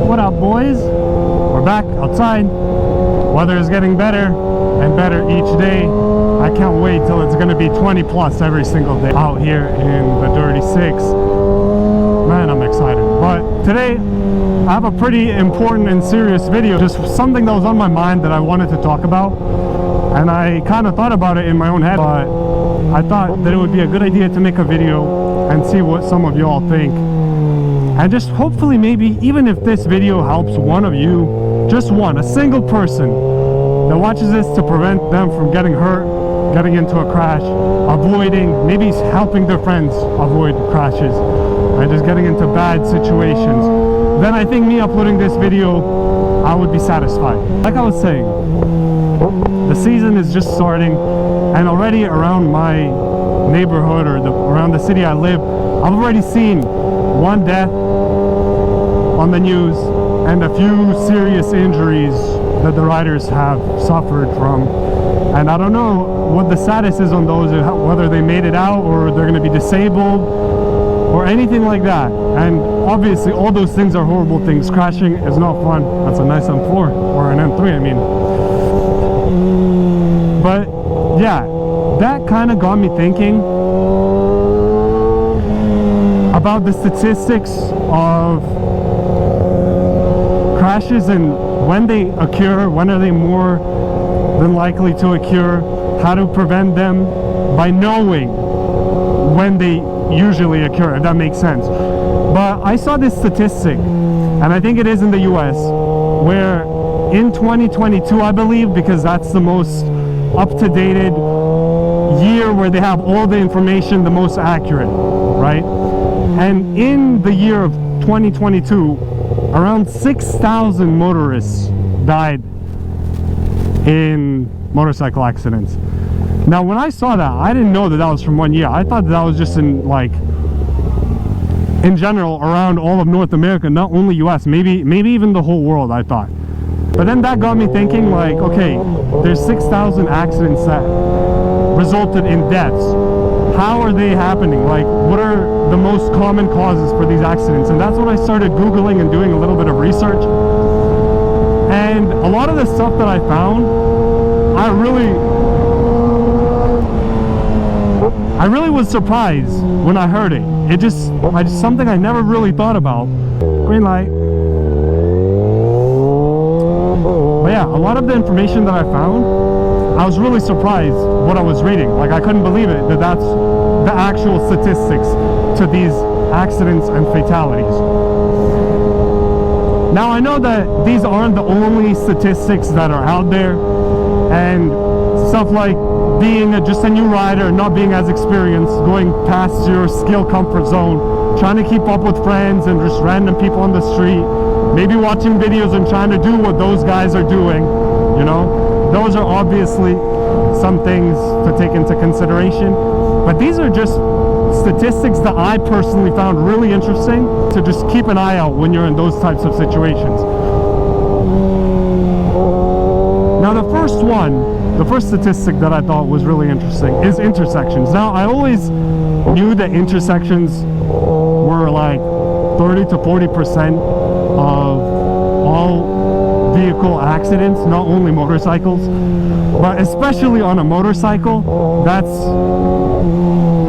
What up, boys? We're back outside. Weather is getting better and better each day. I can't wait till it's gonna be 20 plus every single day out here in the Dirty Six. Man, I'm excited. But today I have a pretty important and serious video, just something that was on my mind that I wanted to talk about, and I kind of thought about it in my own head, but I thought that it would be a good idea to make a video and see what some of y'all think, and just hopefully maybe even if this video helps one of you, just one, a single person that watches this, to prevent them from getting hurt, getting into a crash, avoiding, maybe helping their friends avoid crashes, and just getting into bad situations, then I think me uploading this video, I would be satisfied. Like I was saying, the season is just starting, and already around my neighborhood or around the city I live, I've already seen one death on the news and a few serious injuries that the riders have suffered from. And I don't know what the status is on those, whether they made it out or they're going to be disabled or anything like that. And obviously all those things are horrible things. Crashing is not fun. That's a nice M4 or an M3, I mean. But yeah, that kind of got me thinking about the statistics of crashes and when they occur, when are they more than likely to occur, how to prevent them by knowing when they usually occur, if that makes sense. But I saw this statistic, and I think it is in the US, where in 2022, I believe, because that's the most up-to-date year where they have all the information the most accurate, right? And in the year of 2022, around 6,000 motorists died in motorcycle accidents. Now when I saw that, I didn't know that that was from 1 year. I thought that was just in, like, in general around all of North America, not only US, maybe even the whole world, I thought. But then that got me thinking, like, okay, there's 6,000 accidents that resulted in deaths. How are they happening? Like, what are the most common causes for these accidents? And that's when I started Googling and doing a little bit of research. And a lot of the stuff that I found, I really was surprised when I heard it. It just something I never really thought about. Green light. But yeah, a lot of the information that I found, I was really surprised what I was reading. Like, I couldn't believe it, that that's the actual statistics to these accidents and fatalities. Now I know that these aren't the only statistics that are out there, and stuff like being just a new rider, not being as experienced, going past your skill comfort zone, trying to keep up with friends and just random people on the street, maybe watching videos and trying to do what those guys are doing, you know, those are obviously some things to take into consideration. But these are just statistics that I personally found really interesting to just keep an eye out when you're in those types of situations. Now the first statistic that I thought was really interesting is intersections. Now I always knew that intersections were like 30 to 40% of all vehicle accidents, not only motorcycles, but especially on a motorcycle, that's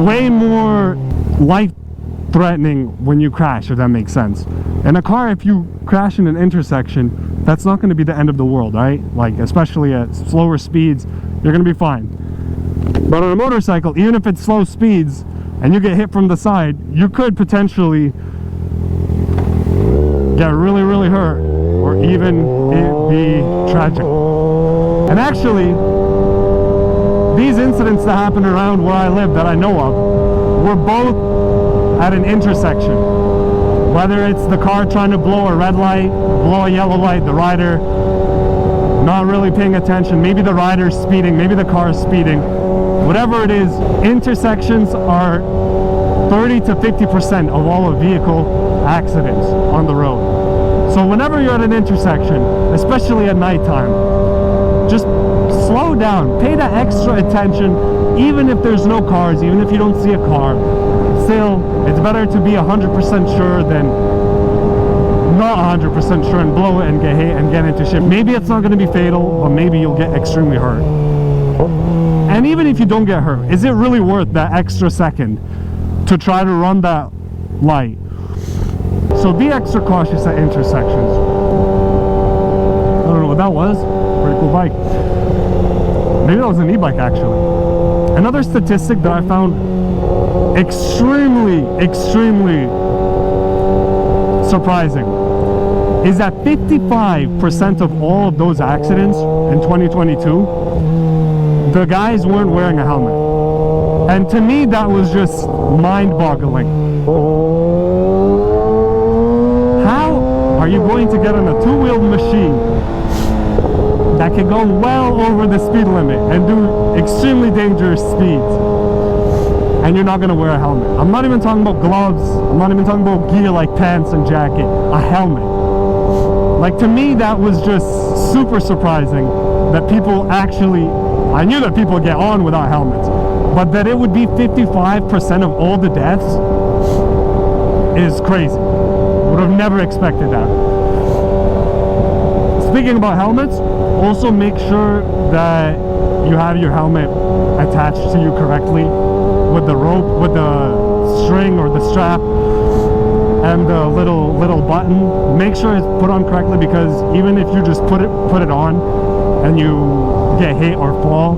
way more life-threatening when you crash, if that makes sense. In a car, if you crash in an intersection, that's not going to be the end of the world, right? Like, especially at slower speeds, you're going to be fine. But on a motorcycle, even if it's slow speeds and you get hit from the side, you could potentially get really, really hurt, or even it be tragic. And actually, these incidents that happened around where I live that I know of were both at an intersection. Whether it's the car trying to blow a red light, blow a yellow light, the rider not really paying attention, maybe the rider's speeding, maybe the car is speeding, whatever it is, intersections are 30 to 50% of all of vehicle accidents on the road. So whenever you're at an intersection, especially at nighttime, just slow down, pay that extra attention, even if there's no cars, even if you don't see a car. Still, it's better to be 100% sure than not 100% sure and blow it and get hit and get into shit. Maybe it's not going to be fatal, but maybe you'll get extremely hurt. And even if you don't get hurt, is it really worth that extra second to try to run that light? So be extra cautious at intersections. I don't know what that was. Pretty cool bike. Maybe that was an e-bike actually. Another statistic that I found extremely surprising is that 55% of all of those accidents in 2022, the guys weren't wearing a helmet. And to me, that was just mind-boggling. How are you going to get on a two-wheeled machine that can go well over the speed limit and do extremely dangerous speeds, and you're not going to wear a helmet? I'm not even talking about gloves, I'm not even talking about gear like pants and jacket, a helmet. Like, to me, that was just super surprising that people actually, I knew that people get on without helmets, but that it would be 55% of all the deaths is crazy. Would have never expected that. Speaking about helmets, also make sure that you have your helmet attached to you correctly with the rope, with the string or the strap, and the little button. Make sure it's put on correctly, because even if you just put it on and you get hit or fall,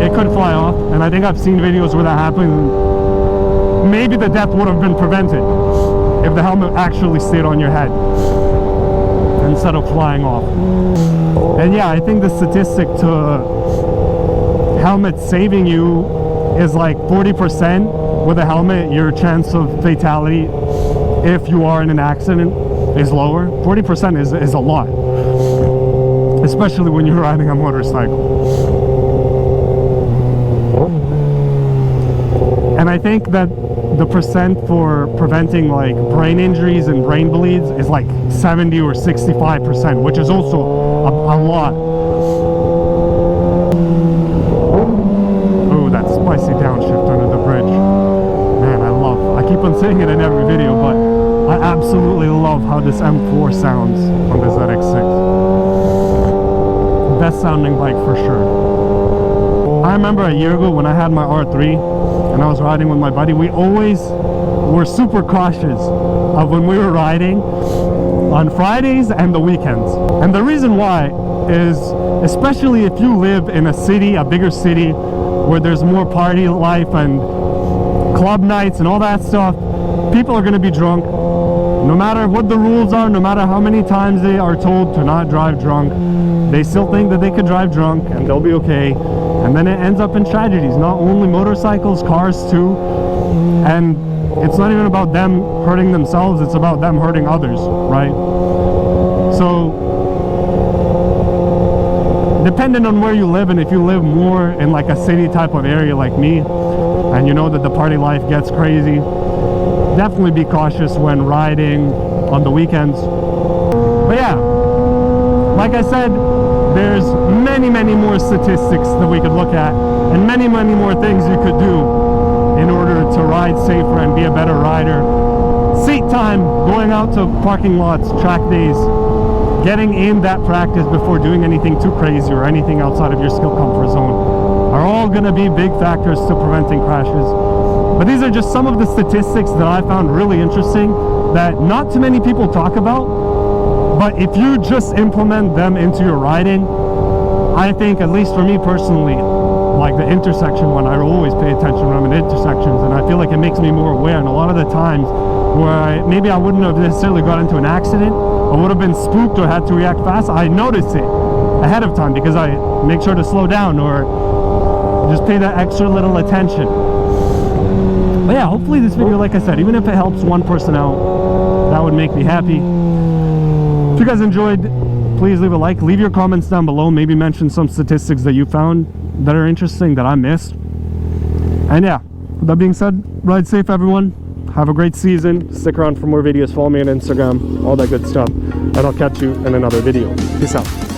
it could fly off. And I think I've seen videos where that happened. Maybe the death would have been prevented if the helmet actually stayed on your head instead of flying off. And yeah, I think the statistic to helmet saving you is like 40%. With a helmet, your chance of fatality if you are in an accident is lower. 40% is a lot, especially when you're riding a motorcycle. And I think that the percent for preventing like brain injuries and brain bleeds is like 70 or 65%, which is also a lot. Oh, that spicy downshift under the bridge. Man, I keep on saying it in every video, but I absolutely love how this M4 sounds on the ZX6. Best sounding bike for sure. I remember a year ago when I had my R3 and I was riding with my buddy, we always were super cautious of when we were riding on Fridays and the weekends. And the reason why is, especially if you live in a city, a bigger city, where there's more party life and club nights and all that stuff, people are going to be drunk. No matter what the rules are, no matter how many times they are told to not drive drunk, they still think that they could drive drunk and they'll be okay. And then it ends up in tragedies, not only motorcycles, cars too. And it's not even about them hurting themselves, it's about them hurting others, right? So, depending on where you live, and if you live more in like a city type of area like me, and you know that the party life gets crazy, definitely be cautious when riding on the weekends. But yeah, like I said, there's many more statistics that we could look at, and many more things you could do in order to ride safer and be a better rider. Seat time, going out to parking lots, track days, getting in that practice before doing anything too crazy or anything outside of your skill comfort zone are all going to be big factors to preventing crashes. But these are just some of the statistics that I found really interesting that not too many people talk about. But if you just implement them into your riding, I think, at least for me personally, like the intersection one, I always pay attention when I'm in intersections, and I feel like it makes me more aware. And a lot of the times where maybe I wouldn't have necessarily got into an accident, I would have been spooked or had to react fast, I notice it ahead of time because I make sure to slow down or just pay that extra little attention. But yeah, hopefully this video, like I said, even if it helps one person out, that would make me happy. If you guys enjoyed, please leave a like, leave your comments down below, maybe mention some statistics that you found that are interesting that I missed. And yeah, with that being said, ride safe everyone, have a great season, stick around for more videos, follow me on Instagram, all that good stuff, and I'll catch you in another video. Peace out.